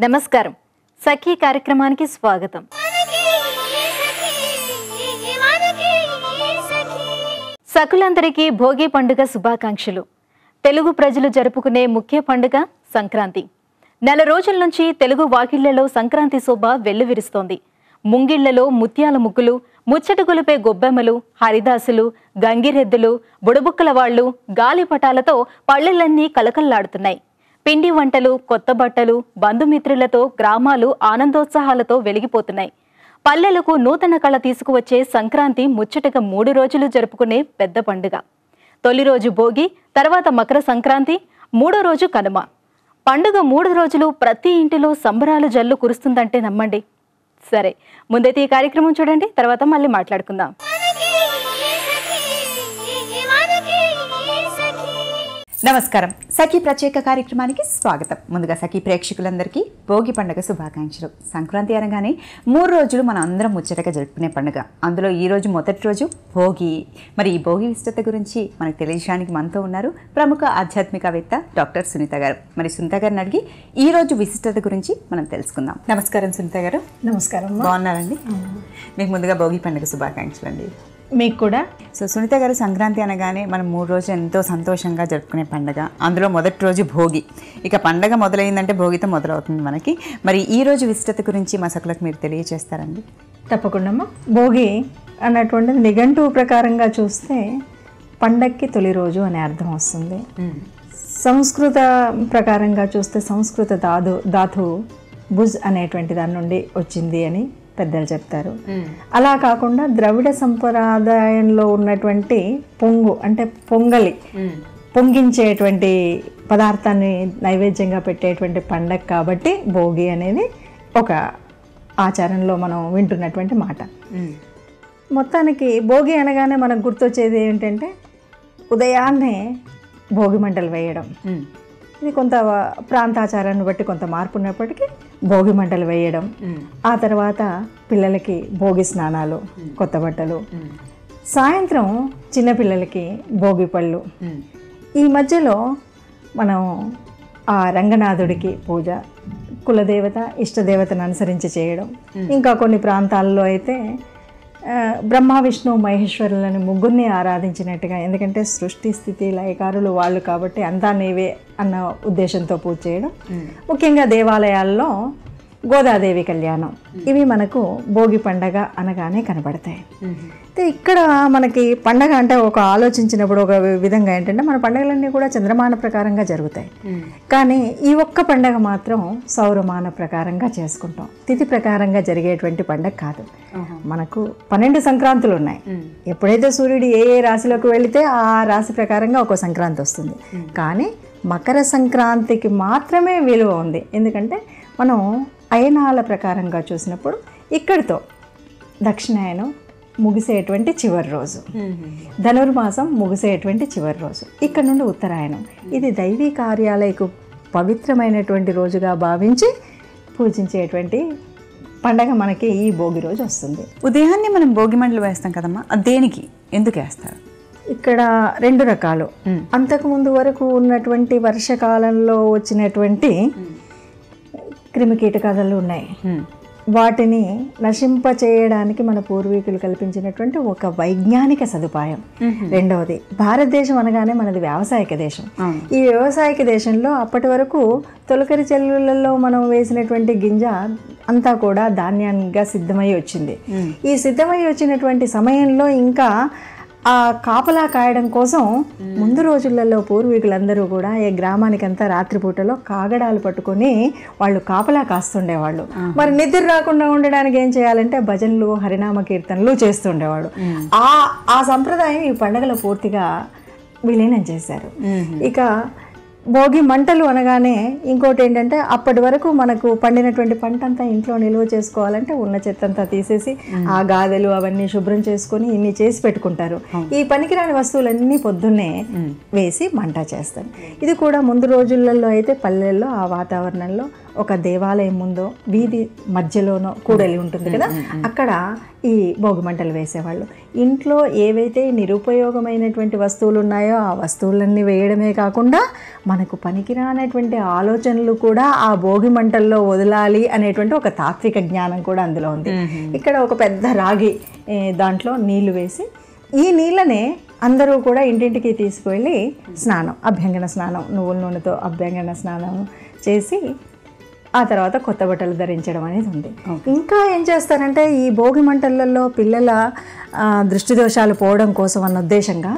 నమస్కారం. సఖీ కార్యక్రమానికి స్వాగతం. సఖులందరికీ భోగి పండుగ శుభాకాంక్షలు. తెలుగు ప్రజలు జరుపుకునే ముఖ్య పండుగ సంక్రాంతి. నెల రోజుల నుంచి తెలుగు వాకిళ్లలో సంక్రాంతి శోభ వెల్లువిరుస్తోంది. ముంగిళ్లలో ముత్యాల ముగ్గులు, ముచ్చట గొలిపే గొబ్బెమ్మలు, హరిదాసులు, గంగిరెద్దులు, బుడబుక్కల వాళ్లు, గాలిపటాలతో పల్లెలన్నీ కలకల్లాడుతున్నాయి. పిండి వంటలు, కొత్త బట్టలు, బంధుమిత్రులతో గ్రామాలు ఆనందోత్సాహాలతో వెలిగిపోతున్నాయి. పల్లెలకు నూతన కళ తీసుకువచ్చే సంక్రాంతి ముచ్చటగా 3 రోజులు జరుపుకునే పెద్ద పండుగ. తొలి రోజు భోగి, తర్వాత మకర సంక్రాంతి, 3వ రోజు కనుమ. పండుగ 3 రోజులు ప్రతి ఇంటిలో సంబరాలు జల్లు కురుస్తుందంటే నమ్మండి. సరే, ముందైతే ఈ కార్యక్రమం చూడండి, తర్వాత మళ్ళీ మాట్లాడుకుందాం. నమస్కారం. సఖీ ప్రత్యేక కార్యక్రమానికి స్వాగతం. ముందుగా సఖీ ప్రేక్షకులందరికీ భోగి పండుగ శుభాకాంక్షలు. సంక్రాంతి అనగానే 3 రోజులు మనం అందరం ముచ్చటగా జరుపుకునే పండుగ. అందులో ఈ రోజు మొదటి రోజు భోగి. మరి ఈ భోగి విశిష్టత గురించి మనకు తెలియజేయడానికి మనతో ఉన్నారు ప్రముఖ ఆధ్యాత్మికవేత్త డాక్టర్ సునీత గారు. మరి సునీత గారిని అడిగి ఈ రోజు విశిష్టత గురించి మనం తెలుసుకుందాం. నమస్కారం సునీత గారు. నమస్కారం. బాగున్నారండి? మీకు ముందుగా భోగి పండుగ శుభాకాంక్షలు అండి. మీకు కూడా. సో సునీత గారు, సంక్రాంతి అనగానే మనం 3 రోజులు ఎంతో సంతోషంగా జరుపుకునే పండుగ. అందులో మొదటి రోజు భోగి. ఇక పండగ మొదలైందంటే భోగితో మొదలవుతుంది మనకి. మరి ఈ రోజు విశిష్టత గురించి మా సకులకు మీరు తెలియజేస్తారండి? తప్పకుండా. భోగి అన్నటువంటిది నిఘంటువు ప్రకారంగా చూస్తే పండక్కి తొలి రోజు అనే అర్థం వస్తుంది. సంస్కృత ప్రకారంగా చూస్తే సంస్కృత ధాతువు భుజ్ అనేటువంటి దాని నుండి వచ్చింది అని పెద్దలు చెప్తారు. అలా కాకుండా ద్రవిడ సంప్రదాయంలో ఉన్నటువంటి పొంగు అంటే పొంగలి, పొంగించేటువంటి పదార్థాన్ని నైవేద్యంగా పెట్టేటువంటి పండగ కాబట్టి భోగి అనేది ఒక ఆచారంలో మనం వింటున్నటువంటి మాట. మొత్తానికి భోగి అనగానే మనకు గుర్తొచ్చేది ఏంటంటే ఉదయాన్నే భోగి మంటలు వేయడం. ఇది కొంత ప్రాంతాచారాన్ని బట్టి కొంత మార్పు ఉన్నప్పటికీ భోగి మంటలు వేయడం, ఆ తర్వాత పిల్లలకి భోగి స్నానాలు, కొత్త బట్టలు, సాయంత్రం చిన్నపిల్లలకి భోగి పళ్ళు. ఈ మధ్యలో మనం ఆ రంగనాథుడికి పూజ, కులదేవత ఇష్టదేవతను అనుసరించి చేయడం. ఇంకా కొన్ని ప్రాంతాల్లో అయితే బ్రహ్మ విష్ణు మహేశ్వరులని ముగ్గురిని ఆరాధించినట్టుగా, ఎందుకంటే సృష్టి స్థితి లయకారులు వాళ్ళు కాబట్టి అంతా నీవే అన్న ఉద్దేశంతో పూజ చేయడం. ముఖ్యంగా దేవాలయాల్లో గోదాదేవి కళ్యాణం, ఇవి మనకు భోగి పండగ అనగానే కనబడతాయి. అయితే ఇక్కడ మనకి పండగ అంటే ఒక ఆలోచించినప్పుడు ఒక విధంగా ఏంటంటే మన పండుగలన్నీ కూడా చంద్రమాన ప్రకారంగా జరుగుతాయి. కానీ ఈ ఒక్క పండగ మాత్రం సౌరమాన ప్రకారంగా చేసుకుంటాం. తిథి ప్రకారంగా జరిగేటువంటి పండగ కాదు. మనకు 12 సంక్రాంతులు ఉన్నాయి. ఎప్పుడైతే సూర్యుడు ఏ రాశిలోకి వెళితే ఆ రాశి ప్రకారంగా ఒక సంక్రాంతి వస్తుంది. కానీ మకర సంక్రాంతికి మాత్రమే విలువ ఉంది. ఎందుకంటే మనం అయనాల ప్రకారంగా చూసినప్పుడు ఇక్కడితో దక్షిణాయనం ముగిసేటువంటి చివరి రోజు, ధనుర్మాసం ముగిసేటువంటి చివరి రోజు, ఇక్కడ నుండి ఉత్తరాయణం. ఇది దైవీ కార్యాలయకు పవిత్రమైనటువంటి రోజుగా భావించి పూజించేటువంటి పండగ మనకి ఈ భోగి రోజు వస్తుంది. ఉదయాన్నే మనం భోగి మంటలు వేస్తాం కదమ్మా, దేనికి, ఎందుకు వేస్తారు? ఇక్కడ 2 రకాలు. అంతకుముందు వరకు ఉన్నటువంటి వర్షకాలంలో వచ్చినటువంటి క్రిమికీటకాలు ఉన్నాయి. వాటిని నశింప చేయడానికి మన పూర్వీకులు కల్పించినటువంటి ఒక వైజ్ఞానిక సదుపాయం. రెండవది, భారతదేశం అనగానే మనది వ్యావసాయిక దేశం. ఈ వ్యవసాయిక దేశంలో అప్పటి వరకు తొలకరి చెల్లులలో మనం వేసినటువంటి గింజ అంతా కూడా ధాన్యంగా సిద్ధమై వచ్చింది. ఈ సిద్ధమై వచ్చినటువంటి సమయంలో ఇంకా ఆ కాపలా కాయడం కోసం ముందు రోజులలో పూర్వీకులందరూ కూడా ఈ గ్రామానికంతా రాత్రిపూటలో కాగడాలు పట్టుకొని వాళ్ళు కాపలా కాస్తుండేవాళ్ళు. మరి నిద్ర రాకుండా ఉండడానికి ఏం చేయాలంటే భజనలు, హరినామ కీర్తనలు చేస్తుండేవాడు. ఆ సంప్రదాయం ఈ పండుగలో పూర్తిగా విలీనం చేశారు. ఇక భోగి మంటలు అనగానే ఇంకోటి ఏంటంటే అప్పటి వరకు మనకు పండినటువంటి పంట అంతా ఇంట్లో నిల్వ చేసుకోవాలంటే ఉన్న చెత్త అంతా తీసేసి ఆ గాదెలు అవన్నీ శుభ్రం చేసుకొని ఇన్ని చేసి పెట్టుకుంటారు. ఈ పనికిరాని వస్తువులన్నీ పొద్దున్నే వేసి మంట చేస్తారు. ఇది కూడా ముందు రోజులలో అయితే పల్లెల్లో ఆ వాతావరణంలో ఒక దేవాలయం ముందో వీధి మధ్యలోనో కూడలి ఉంటుంది కదా, అక్కడ ఈ భోగి మంటలు వేసేవాళ్ళు. ఇంట్లో ఏవైతే నిరుపయోగమైనటువంటి వస్తువులు ఉన్నాయో ఆ వస్తువులన్నీ వేయడమే కాకుండా మనకు పనికిరానటువంటి ఆలోచనలు కూడా ఆ భోగి మంటల్లో వదలాలి అనేటువంటి ఒక తాత్విక జ్ఞానం కూడా అందులో ఉంది. ఇక్కడ ఒక పెద్ద రాగి దాంట్లో నీళ్లు వేసి ఈ నీళ్ళనే అందరూ కూడా ఇంటింటికి తీసుకువెళ్ళి స్నానం, అభ్యంగన స్నానం, నువ్వుల నూనెతో అభ్యంగన స్నానం చేసి ఆ తర్వాత కొత్త బట్టలు ధరించడం అనేది ఉంది. ఇంకా ఏం చేస్తారంటే ఈ భోగి మంటలలో పిల్లల దృష్టి దోషాలు పోవడం కోసం అన్న ఉద్దేశంగా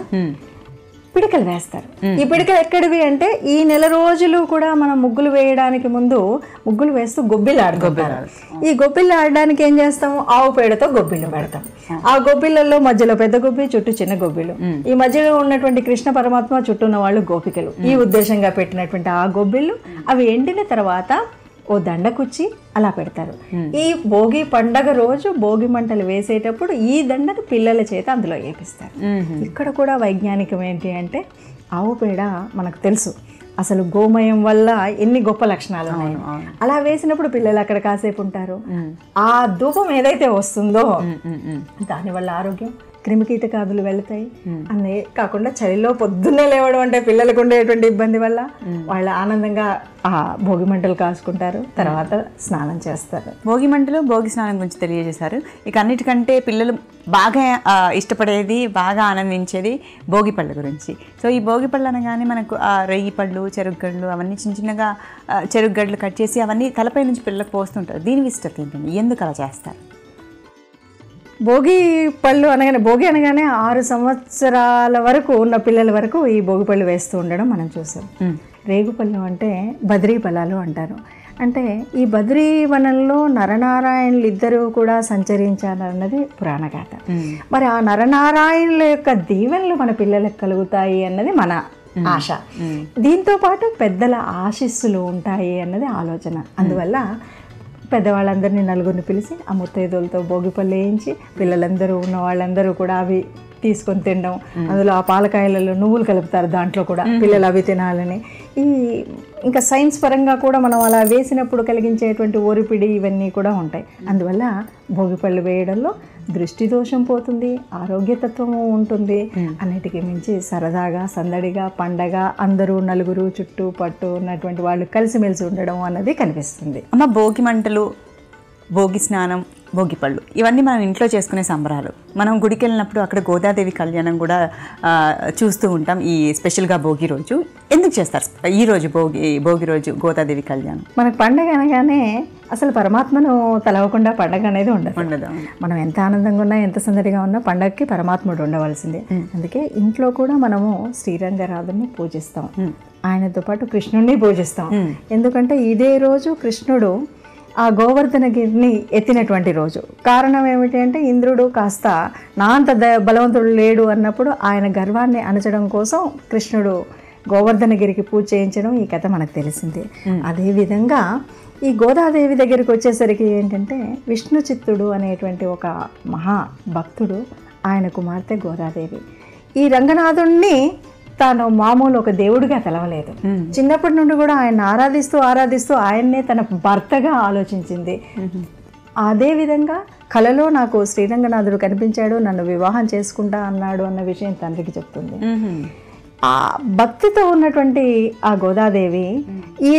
పిడికలు వేస్తారు. ఈ పిడికలు ఎక్కడివి అంటే ఈ నెల రోజులు కూడా మనం ముగ్గులు వేయడానికి ముందు ముగ్గులు వేస్తూ గొబ్బిళ్ళు ఆడుకుంటారు. ఈ గొబ్బిళ్ళు ఆడడానికి ఏం చేస్తాము, ఆవు పేడతో గొబ్బిళ్ళు పెడతాం. ఆ గొబ్బిళ్ళల్లో మధ్యలో పెద్ద గొబ్బి, చుట్టూ చిన్న గొబ్బిళ్ళు, ఈ మధ్యలో ఉన్నటువంటి కృష్ణ పరమాత్మ, చుట్టూ ఉన్న వాళ్ళు గోపికలు. ఈ ఉద్దేశంగా పెట్టినటువంటి ఆ గొబ్బిళ్ళు అవి ఎండిన తర్వాత ఓ దండ కుచ్చి అలా పెడతారు. ఈ భోగి పండగ రోజు భోగి మంటలు వేసేటప్పుడు ఈ దండను పిల్లల చేత అందులో వేపిస్తారు. ఇక్కడ కూడా వైజ్ఞానికం ఏంటి అంటే ఆవు పేడ మనకు తెలుసు అసలు గోమయం వల్ల ఎన్ని గొప్ప లక్షణాలు ఉన్నాయి. అలా వేసినప్పుడు పిల్లలు అక్కడ కాసేపు ఉంటారు. ఆ ధూపం ఏదైతే వస్తుందో దానివల్ల ఆరోగ్యం, క్రిమికీటకాదులు వెళతాయి అనే కాకుండా చలిలో పొద్దున్నే లేవడం అంటే పిల్లలకు ఉండేటువంటి ఇబ్బంది వల్ల వాళ్ళు ఆనందంగా ఆ భోగి మంటలు కాసుకుంటారు, తర్వాత స్నానం చేస్తారు. భోగి మంటలు, భోగి స్నానం గురించి తెలియజేశారు. ఇక అన్నిటికంటే పిల్లలు బాగా ఇష్టపడేది, బాగా ఆనందించేది భోగి పళ్ళ గురించి. సో ఈ భోగి పళ్ళు అనగానే మనకు రెయ్యి పళ్ళు, చెరుగ్గడ్లు అవన్నీ చిన్న చిన్నగా చెరుగ్గడ్లు కట్ చేసి అవన్నీ తలపై నుంచి పిల్లలకు పోస్తుంటారు. దీని విశిష్టత ఏంటండి, ఎందుకు అలా చేస్తారు? భోగి పళ్ళు అనగానే, భోగి అనగానే 6 సంవత్సరాల వరకు ఉన్న పిల్లల వరకు ఈ భోగి పళ్ళు వేస్తూ ఉండడం మనం చూసాం. రేగుపళ్ళు అంటే బద్రీ ఫలాలు అంటారు. అంటే ఈ బద్రీ వనంలో నరనారాయణులు ఇద్దరు కూడా సంచరించాలన్నది పురాణ గాథ. మరి ఆ నరనారాయణుల యొక్క దీవెనలు మన పిల్లలకు కలుగుతాయి అన్నది మన ఆశ. దీంతో పాటు పెద్దల ఆశీస్సులు ఉంటాయి అన్నది ఆలోచన. అందువల్ల పెద్దవాళ్ళందరినీ నలుగురిని పిలిచి ఆ ముత్తైదులతో భోగిపళ్ళు వేయించి పిల్లలందరూ ఉన్న వాళ్ళందరూ కూడా అవి తీసుకొని తినడం, అందులో ఆ పాలకాయలలో నువ్వులు కలుపుతారు, దాంట్లో కూడా పిల్లలు అవి తినాలని. ఈ ఇంకా సైన్స్ పరంగా కూడా మనం అలా వేసినప్పుడు కలిగించేటువంటి ఓరిపిడి ఇవన్నీ కూడా ఉంటాయి. అందువల్ల భోగిపళ్ళు వేయడంలో దృష్టి దోషం పోతుంది, ఆరోగ్యతత్వము ఉంటుంది, అన్నిటికీ మించి సరదాగా సందడిగా పండగ అందరూ నలుగురు చుట్టూ పట్టు ఉన్నటువంటి వాళ్ళు కలిసిమెలిసి ఉండడం అన్నది కనిపిస్తుంది. అమ్మ, భోగి మంటలు, భోగి స్నానం, భోగి పళ్ళు ఇవన్నీ మనం ఇంట్లో చేసుకునే సంబరాలు. మనం గుడికి వెళ్ళినప్పుడు అక్కడ గోదాదేవి కళ్యాణం కూడా చూస్తూ ఉంటాం. ఈ స్పెషల్గా భోగి రోజు ఎందుకు చేస్తారు? ఈ రోజు భోగి రోజు గోదాదేవి కళ్యాణం. మనకు పండగ అనగానే అసలు పరమాత్మను తలవకుండా పండగ అనేది ఉండదు. మనం ఎంత ఆనందంగా ఉన్నా, ఎంత సందడిగా ఉన్నా పండగకి పరమాత్ముడు ఉండవలసిందే. అందుకే ఇంట్లో కూడా మనము శ్రీరంగనాథుని పూజిస్తాం, ఆయనతో పాటు కృష్ణుడిని పూజిస్తాం. ఎందుకంటే ఇదే రోజు కృష్ణుడు ఆ గోవర్ధనగిరిని ఎత్తినటువంటి రోజు. కారణం ఏమిటి అంటే ఇంద్రుడు కాస్త నా అంత బలవంతుడు లేడు అన్నప్పుడు ఆయన గర్వాన్ని అణచడం కోసం కృష్ణుడు గోవర్ధనగిరికి పూజ చేయించడం ఈ కథ మనకు తెలిసిందే. అదేవిధంగా ఈ గోదాదేవి దగ్గరికి వచ్చేసరికి ఏంటంటే విష్ణు చిత్తుడు అనేటువంటి ఒక మహా భక్తుడు, ఆయన కుమార్తె గోదాదేవి. ఈ రంగనాథుణ్ణి తాను మామూలు ఒక దేవుడిగా తెలవలేదు. చిన్నప్పటి నుండి కూడా ఆయన ఆరాధిస్తూ ఆయన్నే తన భర్తగా ఆలోచించింది. అదేవిధంగా కలలో నాకు శ్రీరంగనాథుడు కనిపించాడు, నన్ను వివాహం చేసుకుంటా అన్నాడు అన్న విషయం తండ్రికి చెప్తుంది. ఆ భక్తితో ఉన్నటువంటి ఆ గోదాదేవి ఈ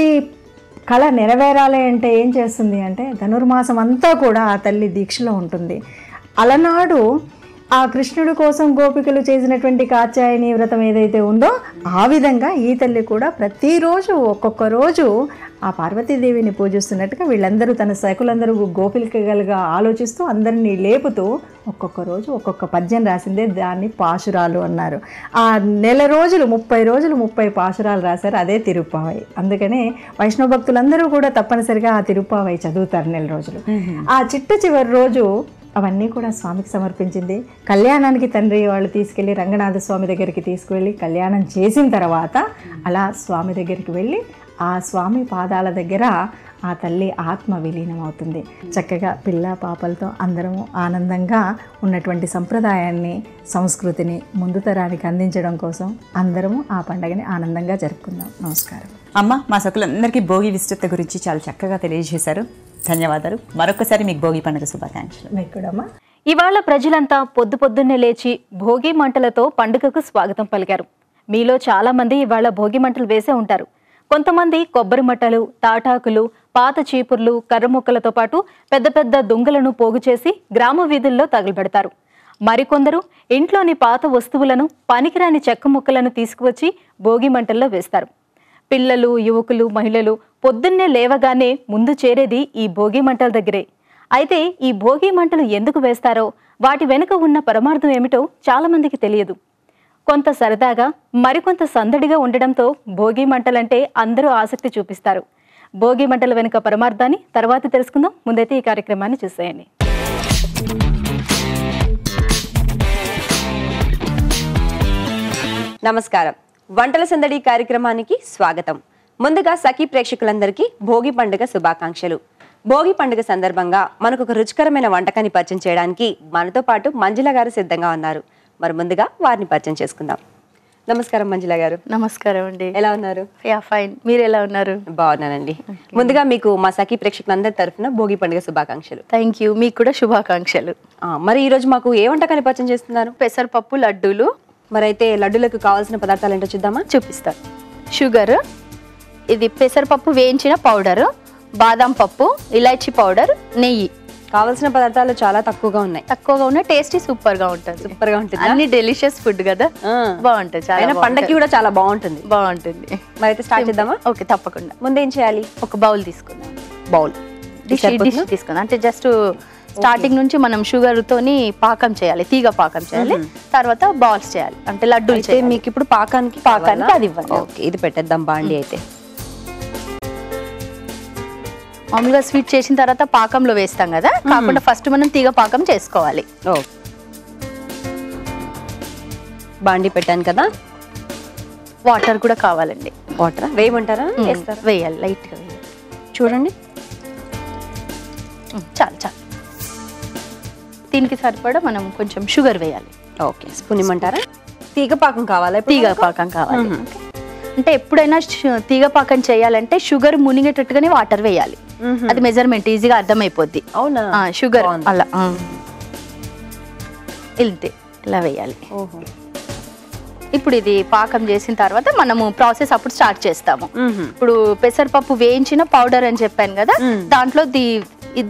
కళ నెరవేరాలి అంటే ఏం చేస్తుంది అంటే ధనుర్మాసం అంతా కూడా ఆ తల్లి దీక్షలో ఉంటుంది. అలనాడు ఆ కృష్ణుడి కోసం గోపికలు చేసినటువంటి కాత్యాయని వ్రతం ఏదైతే ఉందో ఆ విధంగా ఈ తల్లి కూడా ప్రతిరోజు ఒక్కొక్క రోజు ఆ పార్వతీదేవిని పూజిస్తున్నట్టుగా వీళ్ళందరూ తన సైకులందరూ గోపికలుగా ఆలోచిస్తూ అందరినీ లేపుతూ ఒక్కొక్క రోజు ఒక్కొక్క పద్యం రాసిందే, దాన్ని పాశురాలు అన్నారు. ఆ నెల రోజులు 30 రోజులు 30 పాశురాలు రాశారు, అదే తిరుప్పావై. అందుకనే వైష్ణవ భక్తులందరూ కూడా తప్పనిసరిగా ఆ తిరుప్పావై చదువుతారు నెల రోజులు. ఆ చివరి రోజు అవన్నీ కూడా స్వామికి సమర్పించింది. కళ్యాణానికి తండ్రి వాళ్ళు తీసుకెళ్ళి రంగనాథ స్వామి దగ్గరికి తీసుకువెళ్ళి కళ్యాణం చేసిన తర్వాత అలా స్వామి దగ్గరికి వెళ్ళి ఆ స్వామి పాదాల దగ్గర ఆ తల్లి ఆత్మ విలీనం అవుతుంది. చక్కగా పిల్ల పాపలతో అందరము ఆనందంగా ఉన్నటువంటి సంప్రదాయాన్ని, సంస్కృతిని ముందు తరానికి అందించడం కోసం అందరము ఆ పండుగని ఆనందంగా జరుపుకుందాం. నమస్కారం. అమ్మ, మా సకులందరికీ భోగి విశిష్టత గురించి చాలా చక్కగా తెలియజేశారు. ధన్యవాదాలు. మరొకసారి మీకు భోగి పండుగ శుభాకాంక్షలు. మీకు కూడా అమ్మా. ఇవాళ ప్రజలంతా పొద్దున్నే లేచి భోగి మంటలతో పండుగకు స్వాగతం పలికారు. మీలో చాలా మంది ఇవాళ భోగి మంటలు వేసే ఉంటారు. కొంతమంది కొబ్బరి మట్టలు, తాటాకులు, పాత చీపుర్లు, కర్ర ముక్కలతో పాటు పెద్ద పెద్ద దుంగలను పోగు చేసి గ్రామ వీధుల్లో తగలబెడతారు. మరికొందరు ఇంట్లోని పాత వస్తువులను, పనికిరాని చెక్క ముక్కలను తీసుకువచ్చి భోగి మంటల్లో వేస్తారు. పిల్లలు, యువకులు, మహిళలు పొద్దున్నే లేవగానే ముందు చేరేది ఈ భోగి మంటల దగ్గరే. అయితే ఈ భోగి మంటలు ఎందుకు వేస్తారో, వాటి వెనుక ఉన్న పరమార్థం ఏమిటో చాలా మందికి తెలియదు. కొంత సరదాగా, మరికొంత సందడిగా ఉండడంతో భోగి మంటలంటే అందరూ ఆసక్తి చూపిస్తారు. భోగి మంటల వెనుక పరమార్థాన్ని తర్వాత తెలుసుకుందాం. ముందైతే ఈ కార్యక్రమాన్ని చూసేయండి. నమస్కారం. వంటల సందడి కార్యక్రమానికి స్వాగతం. ముందుగా సఖీ ప్రేక్షకులందరికీ భోగి పండుగ శుభాకాంక్షలు. భోగి పండుగ సందర్భంగా మనకు ఒక రుచికరమైన వంటకాన్ని పరిచయం చేయడానికి మనతో పాటు మంజుల గారు సిద్ధంగా ఉన్నారు. మరి ముందుగా వారిని పరిచయం చేసుకుందాం. నమస్కారం మంజుల గారు. నమస్కారం అండి. ఎలా ఉన్నారు? ఫైన్. మీరు ఎలా ఉన్నారు? బాగున్నానండి. ముందుగా మీకు మా సఖీ ప్రేక్షకులందరి తరఫున భోగి పండుగ శుభాకాంక్షలు. Thank you. మీకు కూడా శుభాకాంక్షలు. మరి ఈ రోజు మాకు ఏ వంటకాన్ని పరిచయం చేస్తున్నారు? పెసరపప్పు లడ్డూలు. మరైతే లడ్డూలకు కావాల్సిన పదార్థాలు ఏంటో చూద్దామా? చూపిస్తాను. షుగర్, ఇది పెసరపప్పు వేయించిన పౌడరు, బాదం పప్పు, ఇలాచీ పౌడర్, నెయ్యి. కావాల్సిన పదార్థాలు చాలా తక్కువగా ఉన్నాయి. టేస్టీ సూపర్ గా ఉంటుంది. సూపర్ గా ఉంటుంది. అన్ని డెలిషియస్ ఫుడ్ కదా, బాగుంటుంది. చాలా పండగకి కూడా చాలా బాగుంటుంది. మరి అయితే స్టార్ట్ చేద్దామా? ఓకే, తప్పకుండా. ముందేం చేయాలి? ఒక బౌల్ తీసుకుందాం. బౌల్ డిష్ తీసుకుందాం. అంటే జస్ట్ స్టార్టింగ్ నుంచి మనం షుగర్ తోని పాకం చేయాలి, తీగ పాకం చేయాలి. తర్వాత బాల్స్ చేయాలి, అంటే లడ్డూలు చేయాలి. మీకు ఇప్పుడు పాకానికి అది ఇవ్వండి. ఓకే, ఇది పెట్టేద్దాం బాండి. అయితే మామూలుగా స్వీట్ చేసిన తర్వాత పాకంలో వేస్తాం కదా, కాకుండా ఫస్ట్ మనం తీగ పాకం చేసుకోవాలి. బాండి పెట్టాను కదా. వాటర్ కూడా కావాలండి. వాటర్ వేయమంటారా? వేయాలి, లైట్ గా వేయాలి. చూడండి, చాలు చాలు. దీనికి సరిపడా మనం కొంచెం షుగర్ వేయాలి. ఓకే, స్పూన్ ఇమ్మంటారా? తీగ పాకం కావాలా? తీగ పాకం కావాలి. అంటే ఎప్పుడైనా తీగ పాకం చేయాలంటే షుగర్ మునిగేటట్టుగానే వాటర్ వేయాలి. అది మెజర్మెంట్ ఈజీగా అర్థమైపోద్ది. అవునా? షుగర్ అలా వెళ్తే ఇలా వేయాలి. ఇప్పుడు ఇది పాకం చేసిన తర్వాత మనము ప్రాసెస్ అప్పుడు స్టార్ట్ చేస్తాము. ఇప్పుడు పెసరపప్పు వేయించిన పౌడర్ అని చెప్పాను కదా, దాంట్లో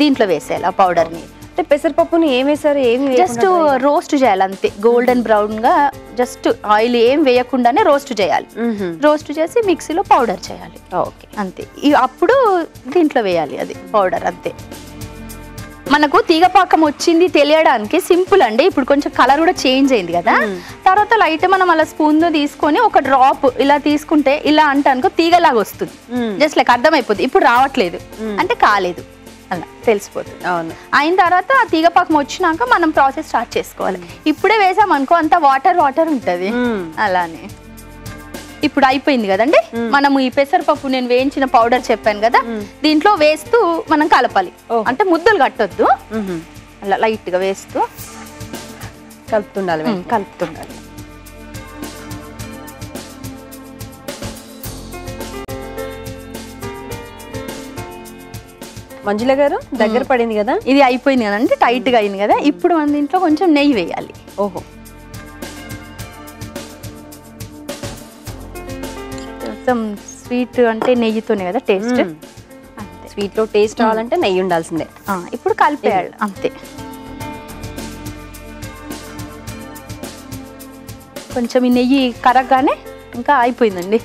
దీంట్లో వేసేయాలి ఆ పౌడర్ ని. పెసరపప్పుని ఏం వేసారు? జస్ట్ రోస్ట్ చేయాలి అంతే, గోల్డెన్ బ్రౌన్ గా. జస్ట్ ఆయిల్ ఏం వేయకుండానే రోస్ట్ చేయాలి. రోస్ట్ చేసి మిక్సీలో పౌడర్ చేయాలి. ఓకే, అంతే. అప్పుడు దీంట్లో వేయాలి అది పౌడర్, అంతే. మనకు తీగపాకం వచ్చింది తెలియడానికి సింపుల్ అండి. ఇప్పుడు కొంచెం కలర్ కూడా చేంజ్ అయింది కదా, తర్వాత లైట్ మనం అలా స్పూన్ తో తీసుకొని ఒక డ్రాప్ ఇలా తీసుకుంటే ఇలా అంటే అనుకో తీగలాగా వస్తుంది. జస్ట్ లైక్ అర్థమైపోతుంది. ఇప్పుడు రావట్లేదు అంటే కాలేదు, అలా తెలిసిపోతుంది. అవును. అయిన తర్వాత ఆ తీగపాకం వచ్చినాక మనం ప్రాసెస్ స్టార్ట్ చేసుకోవాలి. ఇప్పుడే వేసాం అనుకో అంత వాటర్ వాటర్ ఉంటుంది. అలానే ఇప్పుడు అయిపోయింది కదండి. మనము ఈ పెసరపప్పు నేను వేయించిన పౌడర్ చెప్పాను కదా, దీంట్లో వేస్తూ మనం కలపాలి. అంటే ముద్దలు కట్టొద్దు, అలా లైట్ గా వేస్తూ కలుపుతుండాలి. మంజుల గారు, దగ్గర పడింది కదా, ఇది అయిపోయింది కదండి, టైట్ గా అయింది కదా. ఇప్పుడు మన దీంట్లో కొంచెం నెయ్యి వేయాలి. ఓహో, స్వీట్ అంటే నెయ్యితోనే కదా టేస్ట్. స్వీట్ లో టేస్ట్ రావాలంటే నెయ్యి ఉండాల్సిందే. ఇప్పుడు కలిపేయాలి అంతే. కొంచెం ఈ నెయ్యి కరగగానే ఇంకా అయిపోయిందండి.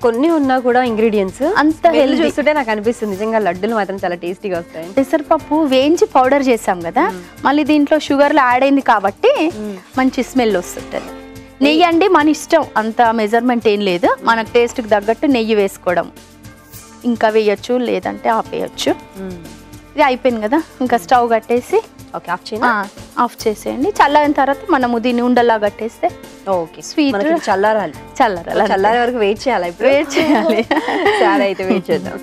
కొన్ని ఉన్నా కూడా ఇంగ్రీడియంట్స్ అంత హెల్తీ చూస్తుంటే నాకు అనిపిస్తుంది నిజంగా లడ్డూలు మాత్రం చాలా టేస్టీగా వస్తాయి. పెసరపప్పు వేయించి పౌడర్ చేసాం కదా, మళ్ళీ దీంట్లో షుగర్లో యాడ్ అయింది కాబట్టి మంచి స్మెల్ వస్తుంటది. నెయ్యి అండి మన ఇష్టం, అంత మెజర్మెంట్ ఏం లేదు. మన టేస్ట్కి తగ్గట్టు నెయ్యి వేసుకోవడం, ఇంకా వేయచ్చు లేదంటే ఆపేయచ్చు. ఇది అయిపోయింది కదా, ఇంకా స్టవ్ కట్టేసి ఆఫ్ చేయండి. ఆఫ్ చేసేయండి. చల్లారిన తర్వాత మనము దీన్ని ఉండలా కట్టేస్తే ఓకే, Sweet. మనకి ఇది చల్లారాలి. చల్లారే వరకు వెయిట్ చేయాలి. ఇప్పుడు వెయిట్ చేయాలి. సరే అయితే వెయిట్ చేద్దాం.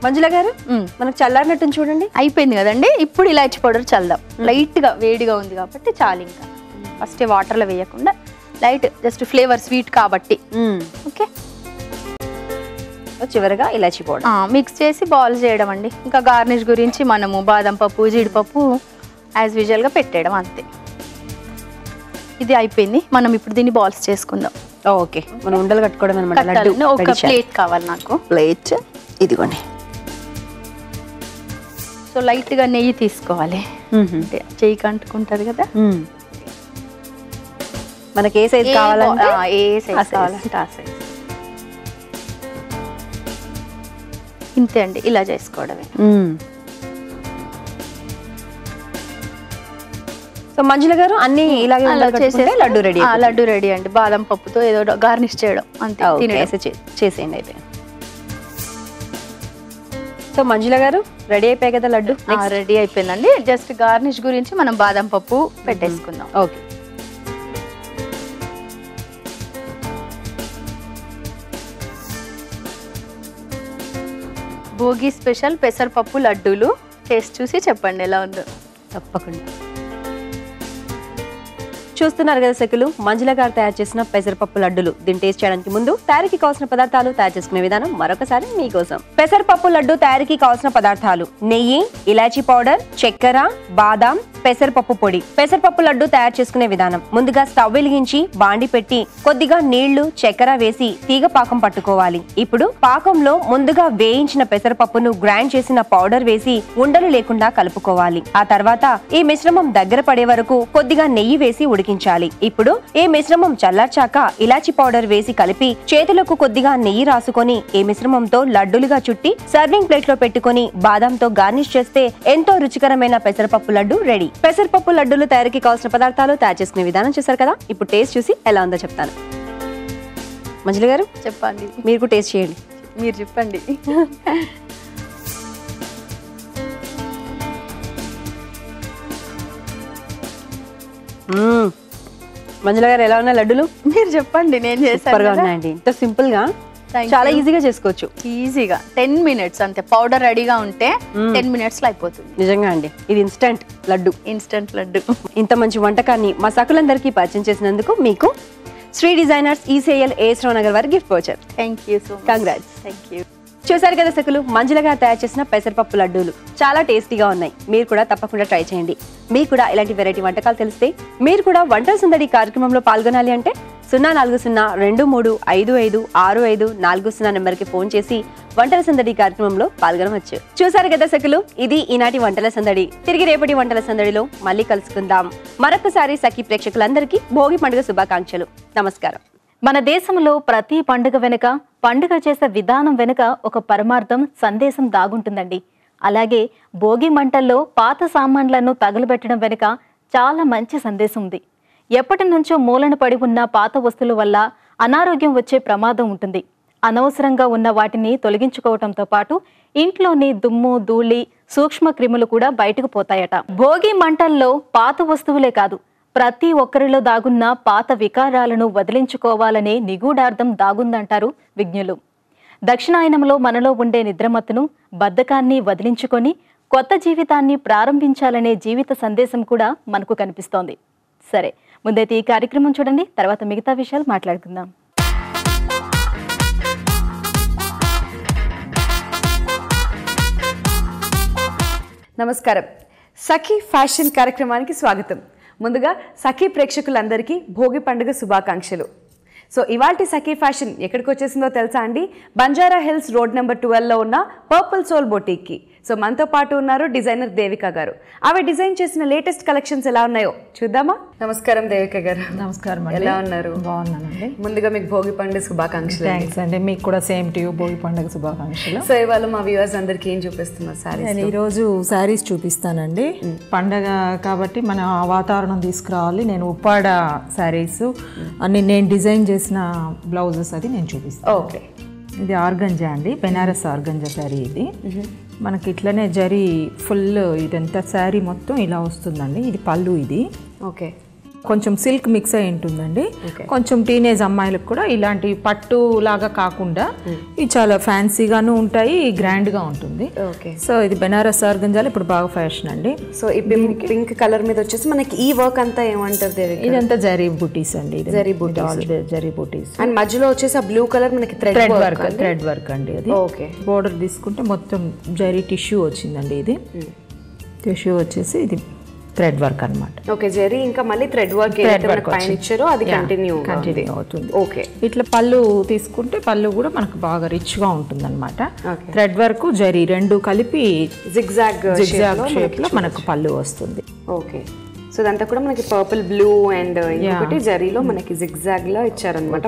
మంజుల గారు, మనకు చల్లారినట్టు చూడండి. అయిపోయింది కదండి. ఇప్పుడు ఇలాచి పౌడర్ చల్దాం. లైట్గా వేడిగా ఉంది కాబట్టి చాలు. ఇంకా ఫస్ట్ వాటర్లో వేయకుండా లైట్ జస్ట్ ఫ్లేవర్ స్వీట్ కాబట్టి. ఓకే, చివరిగా ఇలాచి పౌడర్ మిక్స్ చేసి బాల్స్ చేయడం అండి. ఇంకా గార్నిష్ గురించి మనము బాదం పప్పు, జీడిపప్పు యాజ్ యూజువల్గా పెట్టేయడం అంతే. ఇది అయిపోయింది. మనం ఇప్పుడు దీన్ని బాల్స్ చేసుకుందాం. ఓకే, మనం ఉండలు కట్టుకోవడం అనమాట. ఒక ప్లేట్ కావాలి నాకు. ప్లేట్ ఇదిగోండి. సో లైట్గా నెయ్యి తీసుకోవాలి. చెయ్యికి అంటుకుంటుంది కదా. మనకి ఏ సైజ్ కావాలంటే ఏ సైజ్ కావాలంటే ఆ సైజ్. ఇంతే అండి, ఇలా చేసుకోవడమే. సో మంజుల గారు అన్ని ఇలాగే చేసేస్తే లడ్డు రెడీ. లడ్డు రెడీ అండి. బాదం పప్పుతో ఏదో గార్నిష్ చేయడం అంతే. చేసేయండి అయితే. సో మంజుల గారు రెడీ అయిపోయాయి కదా లడ్డు? రెడీ అయిపోయిందండి. జస్ట్ గార్నిష్ గురించి మనం బాదం పప్పు పెట్టేసుకుందాం. ఓకే, భోగి స్పెషల్ పెసరపప్పు లడ్డూలు టేస్ట్ చూసి చెప్పండి ఎలా ఉందో. తప్పకుండా. చూస్తున్నారు కదా సఖులు, మంజుల గారు తయారు చేసిన పెసరపప్పు లడ్డులు. దీన్ని టేస్ట్ చేయడానికి ముందు తయారీకి కావాల్సిన పదార్థాలు, తయారు చేసుకునే విధానం మరొకసారి మీకోసం. పెసరపప్పు లడ్డు తయారీకి కావాల్సిన పదార్థాలు: నెయ్యి, ఇలాచీ పౌడర్, చక్కెర, బాదాం, పెసరపప్పు పొడి. పెసరపప్పు లడ్డు తయారు చేసుకునే విధానం: ముందుగా స్టవ్ వెలిగించి బాండి పెట్టి కొద్దిగా నీళ్లు, చక్కెర వేసి తీగ పాకం పట్టుకోవాలి. ఇప్పుడు పాకంలో ముందుగా వేయించిన పెసరపప్పును గ్రైండ్ చేసిన పౌడర్ వేసి ఉండలు లేకుండా కలుపుకోవాలి. ఆ తర్వాత ఈ మిశ్రమం దగ్గర పడే వరకు కొద్దిగా నెయ్యి వేసి ఉడికించాలి. ఇప్పుడు ఈ మిశ్రమం చల్లార్చాక ఇలాచి పౌడర్ వేసి కలిపి చేతులకు కొద్దిగా నెయ్యి రాసుకొని ఈ మిశ్రమంతో లడ్డులుగా చుట్టి సర్వింగ్ ప్లేట్ లో పెట్టుకుని బాదంతో గార్నిష్ చేస్తే ఎంతో రుచికరమైన పెసరపప్పు లడ్డు రెడీ. పెసరపప్పు లడ్డూలు తయారీకి కావాల్సిన పదార్థాలు, తయారు చేసుకునే విధానం చూసారు కదా. ఇప్పుడు టేస్ట్ చూసి ఎలా ఉందో చెప్తాను. మంజుల గారు చెప్పండి. మీరు టేస్ట్ చేయండి. మీరు చెప్పండి. మంజుల గారు ఎలా ఉన్నాయి లడ్డులు? మీరు చెప్పండి. నేను సూపర్ గా ఉన్నాయండి. ఇంత సింపుల్ గా చాలా ఈజీగా చేసుకోవచ్చు. ఈజీగా 10 minutes అంతే. పౌడర్ రెడీగా ఉంటే 10 minutes లో అయిపోతుంది. నిజంగా అండి, ఇది ఇన్స్టంట్ లడ్డు. ఇన్స్టంట్ లడ్డు. ఇంత మంచి వంటకాన్ని మా సకులందరికీ పరిచయం చేసినందుకు మీకు శ్రీ డిజైనర్స్ ఈసీఎల్ ఏఎస్ రావు నగర్ వారి gift voucher. Thank you so much. Congrats. Thank you. చూసారు కదా సకులు, మంజుల గారు తయారు చేసిన పెసరపప్పు లడ్డూలు చాలా టేస్టీగా ఉన్నాయి. మీరు కూడా తప్పకుండా ట్రై చేయండి. మీకు కూడా ఇలాంటి వెరైటీ వంటకాలు తెలిస్తే మీరు కూడా వంటల సందడి కార్యక్రమంలో పాల్గొనాలి అంటే 040-2255-6540 నెంబర్కి ఫోన్ చేసి వంటల సందడి కార్యక్రమంలో పాల్గొనవచ్చు. చూసారు కదా సకులు, ఇది ఈనాటి వంటల సందడి. తిరిగి రేపటి వంటల సందడిలో మళ్ళీ కలుసుకుందాం. మరొకసారి సఖి ప్రేక్షకులందరికీ భోగి పండుగ శుభాకాంక్షలు. నమస్కారం. మన దేశంలో ప్రతి పండుగ వెనుక, పండుగ చేసే విధానం వెనుక ఒక పరమార్థం, సందేశం దాగుంటుందండి. అలాగే భోగి మంటల్లో పాత సామాన్లను తగులబెట్టడం వెనుక చాలా మంచి సందేశం ఉంది. ఎప్పటి నుంచో మూలన పడి ఉన్న పాత వస్తువుల వల్ల అనారోగ్యం వచ్చే ప్రమాదం ఉంటుంది. అనవసరంగా ఉన్న వాటిని తొలగించుకోవడంతో పాటు ఇంట్లోని దుమ్ము, ధూళి, సూక్ష్మ క్రిములు కూడా బయటకు పోతాయట. భోగి మంటల్లో పాత వస్తువులే కాదు, ప్రతి ఒక్కరిలో దాగున్న పాత వికారాలను వదిలించుకోవాలనే నిగూఢార్థం దాగుందంటారు విజ్ఞులు. దక్షిణాయనంలో మనలో ఉండే నిద్రమత్తును, బద్ధకాన్ని వదిలించుకొని కొత్త జీవితాన్ని ప్రారంభించాలనే జీవిత సందేశం కూడా మనకు కనిపిస్తోంది. సరే, ముందైతే ఈ కార్యక్రమం చూడండి, తర్వాత మిగతా విషయాలు మాట్లాడుకుందాం. నమస్కారం. సఖీ ఫ్యాషన్ కార్యక్రమానికి స్వాగతం. ముందుగా సఖీ ప్రేక్షకులందరికీ భోగి పండుగ శుభాకాంక్షలు. సో ఇవాల్టి సఖీ ఫ్యాషన్ ఎక్కడికి వచ్చేసిందో తెలుసా అండి? బంజారా హిల్స్ రోడ్ నెంబర్ 12లో ఉన్న పర్పుల్ సోల్ బొటీక్కి. సో మనతో పాటు ఉన్నారు డిజైనర్ దేవిక గారు. ఆమె డిజైన్ చేసిన లేటెస్ట్ కలెక్షన్స్ ఎలా ఉన్నాయో చూద్దామా? నమస్కారం దేవిక గారు. నమస్కారం. ఎలా ఉన్నారు? బాగున్నానండి. ముందుగా మీకు భోగి పండుగ శుభాకాంక్షలు. థ్యాంక్స్ అండి. మీకు కూడా సేమ్ టు యూ, భోగి పండుగ శుభాకాంక్షలు. సో ఇవాళ మా వ్యూవర్స్ అందరికి ఏం చూపిస్తున్నారు? సారీ, నేను ఈరోజు శారీస్ చూపిస్తానండి. పండగ కాబట్టి మన వాతావరణం తీసుకురావాలి. నేను ఉప్పాడ శారీస్ అన్ని నేను డిజైన్ చేసిన బ్లౌజెస్ అది నేను చూపిస్తాను. ఓకే. ఇది ఆర్గంజా అండి, బెనారస్ ఆర్గంజా శారీ. ఇది మనకి ఇట్లనే జరీ ఫుల్ ఇదంతా శారీ మొత్తం ఇలా వస్తుందండి. ఇది పళ్ళు. ఇది ఓకే. కొంచెం సిల్క్ మిక్స్ అయి ఉంటుందండి. కొంచెం టీనేజ్ అమ్మాయిలకు కూడా ఇలాంటి పట్టు లాగా కాకుండా ఇవి చాలా ఫ్యాన్సీగాను ఉంటాయి, గ్రాండ్గా ఉంటుంది. సో ఇది బెనారస్ ఆర్గంజాలు ఇప్పుడు బాగా ఫ్యాషన్ అండి. సో ఈ పింక్ కలర్ మీద వచ్చేసి మనకి ఈ వర్క్ అంతా ఏమంటారు దేవిక? ఇదంతా జరీ బూటీస్ అండి. ఇది జరీ బూటీస్ అండ్ మధ్యలో వచ్చేసి ఆ బ్లూ కలర్ మనకి థ్రెడ్ వర్క్ అండి. అది బోర్డర్ తీసుకుంటే మొత్తం జరీ టిష్యూ వచ్చిందండి. ఇది టిష్యూ వచ్చేసి ఇది థ్రెడ్ వర్క్ అన్నమాట. ఓకే, జరీ ఇంకా మళ్ళీ థ్రెడ్ వర్క్ పైన ఇచ్చారో అది కంటిన్యూ అవుతుంది. ఓకే, ఇట్లా పళ్ళు తీసుకుంటే పళ్ళు కూడా మనకు బాగా రిచ్ గా ఉంటుంది అనమాట. థ్రెడ్ వర్క్ జరీ రెండు కలిపి జిగ్జాగ్ షేప్ లో మనకు పళ్ళు వస్తుంది. ఓకే, సో ఇదంతా కూడా మనకి పర్పుల్ బ్లూ అండ్ ఇంకొకటి జరీలో మనకి జిగ్జాగ్ లో ఇచ్చారనమాట.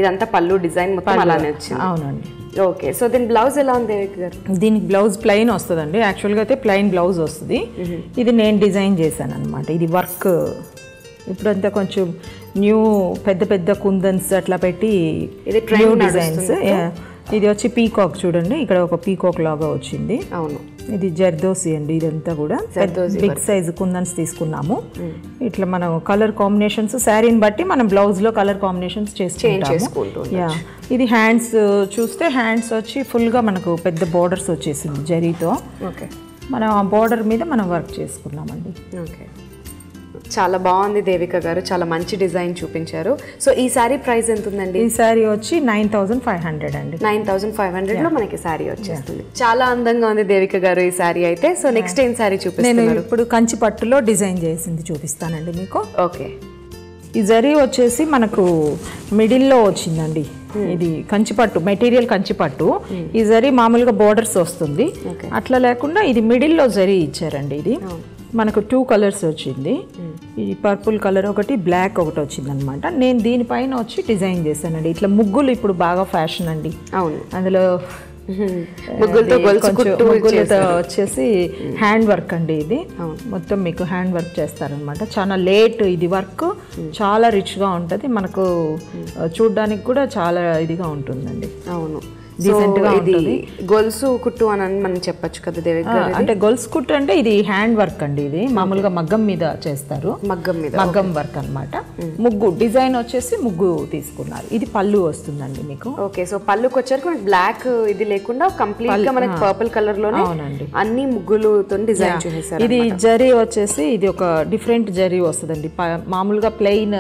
ఇదంతా పళ్ళు డిజైన్ మొత్తం అలానే వచ్చింది. అవునండి. ఓకే, సో దీని బ్లౌజ్ ఎలా ఉంది దేవిక గారు? దీనికి బ్లౌజ్ ప్లెయిన్ వస్తుందండి. యాక్చువల్గా అయితే ప్లెయిన్ బ్లౌజ్ వస్తుంది. ఇది నేను డిజైన్ చేశాను అనమాట. ఇది వర్క్ ఇప్పుడంతా కొంచెం న్యూ పెద్ద పెద్ద కుందన్స్ అట్లా పెట్టి న్యూ డిజైన్స్. ఇది వచ్చి పీకాక్ చూడండి, ఇక్కడ ఒక పీకాక్ లాగా వచ్చింది. అవును, ఇది జర్దోసి అండి. ఇదంతా కూడా బిగ్ సైజ్ కుందన్స్ తీసుకున్నాము. ఇట్లా మనం కలర్ కాంబినేషన్స్ శారీని బట్టి మనం బ్లౌజ్ లో కలర్ కాంబినేషన్స్ చేసుకుంటాము. ఇది హ్యాండ్స్ చూస్తే హ్యాండ్స్ వచ్చి ఫుల్ గా మనకు పెద్ద బోర్డర్స్ వచ్చేసింది జరీతో. మనం ఆ బోర్డర్ మీద మనం వర్క్ చేసుకున్నామండి. ఓకే, చాలా బాగుంది దేవిక గారు, చాలా మంచి డిజైన్ చూపించారు. సో ఈ సారీ ప్రైస్ ఎంత ఉందండి? ఈ సారీ వచ్చి 9500 అండి. 9500 లో మనకి సారీ వచ్చేస్తుంది. చాలా అందంగా ఉంది దేవిక గారు ఈ సారీ అయితే. సో నెక్స్ట్ ఏం సారీ చూపిస్తాను? నేను ఇప్పుడు కంచి పట్టులో డిజైన్ చేసింది చూపిస్తానండి మీకు. ఓకే, ఈ జరీ వచ్చేసి మనకు మిడిల్లో వచ్చిందండి. ఇది కంచిపట్టు మెటీరియల్, కంచిపట్టు. ఈ జరీ మామూలుగా బోర్డర్స్ వస్తుంది, అట్లా లేకుండా ఇది మిడిల్లో జరీ ఇచ్చారండి. ఇది మనకు 2 కలర్స్ వచ్చింది. ఇది పర్పుల్ కలర్ ఒకటి, బ్లాక్ ఒకటి వచ్చింది అనమాట. నేను దీనిపైన వచ్చి డిజైన్ చేశానండి. ఇట్లా ముగ్గులు ఇప్పుడు బాగా ఫ్యాషన్ అండి. అవును, అందులో ముగ్గులతో వచ్చేసి హ్యాండ్ వర్క్ అండి. ఇది మొత్తం మీకు హ్యాండ్ వర్క్ చేస్తారనమాట. చాలా లేట్ ఇది వర్క్, చాలా రిచ్ గా ఉంటది. మనకు చూడడానికి కూడా చాలా ఇదిగా ఉంటుందండి. అవును, డీసెంట్ గా ఇది గొలుసు కుట్టు అని మనం చెప్పొచ్చు కదా దేవిక గారు? అంటే గొలుసు కుట్టు అంటే ఇది హ్యాండ్ వర్క్ అండి. ఇది మామూలుగా మగ్గం మీద చేస్తారు. మగ్గం వర్క్ అన్నమాట. ముగ్గు డిజైన్ వచ్చేసి ముగ్గు తీసుకున్నారు. ఇది పళ్ళు వస్తుందండి మీకు. ఓకే, సో పళ్ళుకి వచ్చారు మనకి బ్లాక్ ఇది లేకుండా కంప్లీట్ గా మనకి పర్పుల్ కలర్ లోనే అన్ని ముగ్గులతో డిజైన్ చేశారు. ఇది జరీ వచ్చేసి ఇది ఒక డిఫరెంట్ జరీ వస్తుందండి. మామూలుగా ప్లెయిన్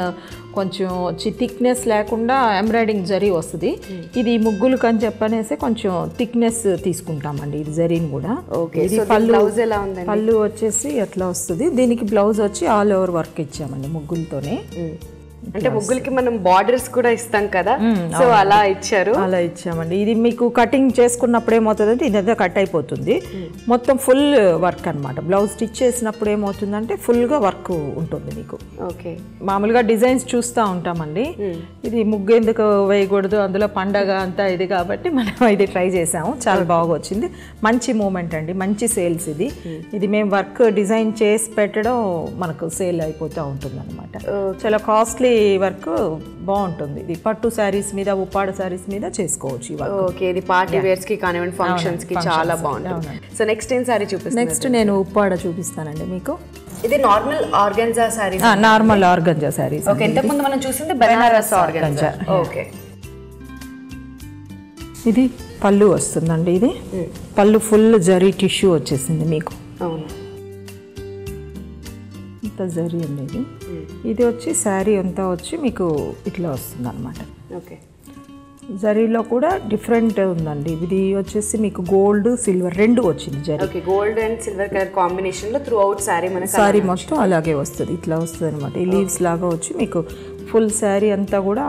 కొంచెం థిక్నెస్ లేకుండా ఎంబ్రాయిడింగ్ జరీ వస్తుంది. ఇది ముగ్గులు అని చెప్పనేసి కొంచెం థిక్నెస్ తీసుకుంటామండి ఇది జరీని కూడా. ఇది పళ్ళు వచ్చేసి ఎట్లా వస్తుంది. దీనికి బ్లౌజ్ వచ్చి ఆల్ ఓవర్ వర్క్ ఇచ్చామండి ముగ్గులతోనే. అంటే ముగ్గులకి మనం బార్డర్స్ కూడా ఇస్తాం కదా, సో అలా ఇచ్చారు. అలా ఇచ్చామండి. ఇది మీకు కటింగ్ చేసుకున్నప్పుడు ఏమవుతుందంటే ఇదంతా కట్ అయిపోతుంది. మొత్తం ఫుల్ వర్క్ అనమాట. బ్లౌజ్ స్టిచ్ చేసినప్పుడు ఏమవుతుందంటే ఫుల్ గా వర్క్ ఉంటుంది మీకు. ఓకే, మామూలుగా డిజైన్స్ చూస్తూ ఉంటామండి. ఇది ముగ్గు ఎందుకు వేయకూడదు, అందులో పండగ అంతా ఇది కాబట్టి మనం ఇది ట్రై చేసాము. చాలా బాగా వచ్చింది. మంచి మూమెంట్ అండి, మంచి సేల్స్. ఇది మేము వర్క్ డిజైన్ చేసి పెట్టడం మనకు సేల్ అయిపోతూ ఉంటుంది అనమాట. చాలా కాస్ట్లీ వర్క్ బాగుంటుంది. ఇది పట్టు శారీస్ మీద, ఉప్పాడ శారీస్ మీద చేసుకోవచ్చు. ఓకే, ఇది పార్టీ వేర్స్ కి కానివ్వండి, ఫంక్షన్స్ కి చాలా బాగుంటుంది. సో నెక్స్ట్ ఏం సారీ చూపిస్తాను? నెక్స్ట్ నేను ఉప్పాడ చూపిస్తానండి మీకు. ఇది normal organza saris. Normal organza saris. Okay, ఇంతకు ముందు మనం చూసింది బెనారస్ ఆర్గంజా. ఓకే, ఇది పళ్ళు వస్తుందండి. ఇది పళ్ళు ఫుల్ జరీ టిష్యూ వచ్చేసింది మీకు. అవును, ఇంత జరీ అండి. ఇది వచ్చి శారీ అంతా వచ్చి మీకు ఇట్లా వస్తుంది అనమాట. ఓకే, జరీలో కూడా డిఫరెంట్ ఉందండి. ఇది వచ్చేసి మీకు గోల్డ్ సిల్వర్ రెండు వచ్చింది zari. Okay, gold and silver colour combination లో త్రూ అవుట్ శారీ మనకి శారీ మొత్తం అలాగే వస్తుంది. ఇట్లా వస్తుంది అనమాట. ఈ లీవ్స్ లాగా వచ్చి మీకు ఫుల్ శారీ అంతా కూడా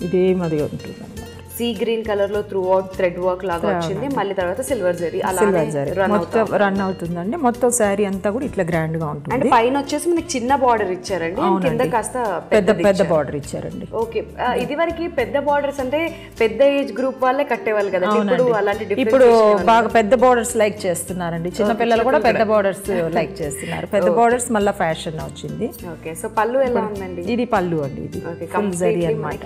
ఇదే మాదిరిగా ఉంటుంది అనమాట. సీ గ్రీన్ కలర్ లో త్రూ అవుట్ థ్రెడ్ వర్క్ లాగా వచ్చింది. మళ్ళీ తర్వాత సిల్వర్ జరీ మొత్తం రన్ అవుతుందండి. మొత్తం శారీ అంతా కూడా ఇట్లా గ్రాండ్ గా ఉంటుంది. అండ్ పైన వచ్చేసి మనకి చిన్న బార్డర్ ఇచ్చారండి, కింద కాస్త పెద్ద బార్డర్ ఇచ్చారండి. ఓకే, ఇది వరకు పెద్ద బార్డర్స్ అంటే పెద్ద ఏజ్ గ్రూప్ వాళ్ళే కట్టేవాళ్ళు కదా, ఇప్పుడు అలాంటి ఇప్పుడు బాగా పెద్ద బార్డర్స్ లైక్ చేస్తున్నారండి. చిన్న పిల్లలు కూడా పెద్ద బార్డర్స్ లైక్ చేస్తున్నారు. పెద్ద బార్డర్స్ మళ్ళీ ఫ్యాషన్ వచ్చింది. ఓకే, సో పళ్ళు ఎలా ఉందండి? ఇది పళ్ళు అండి. ఇది జరీ అన్నమాట,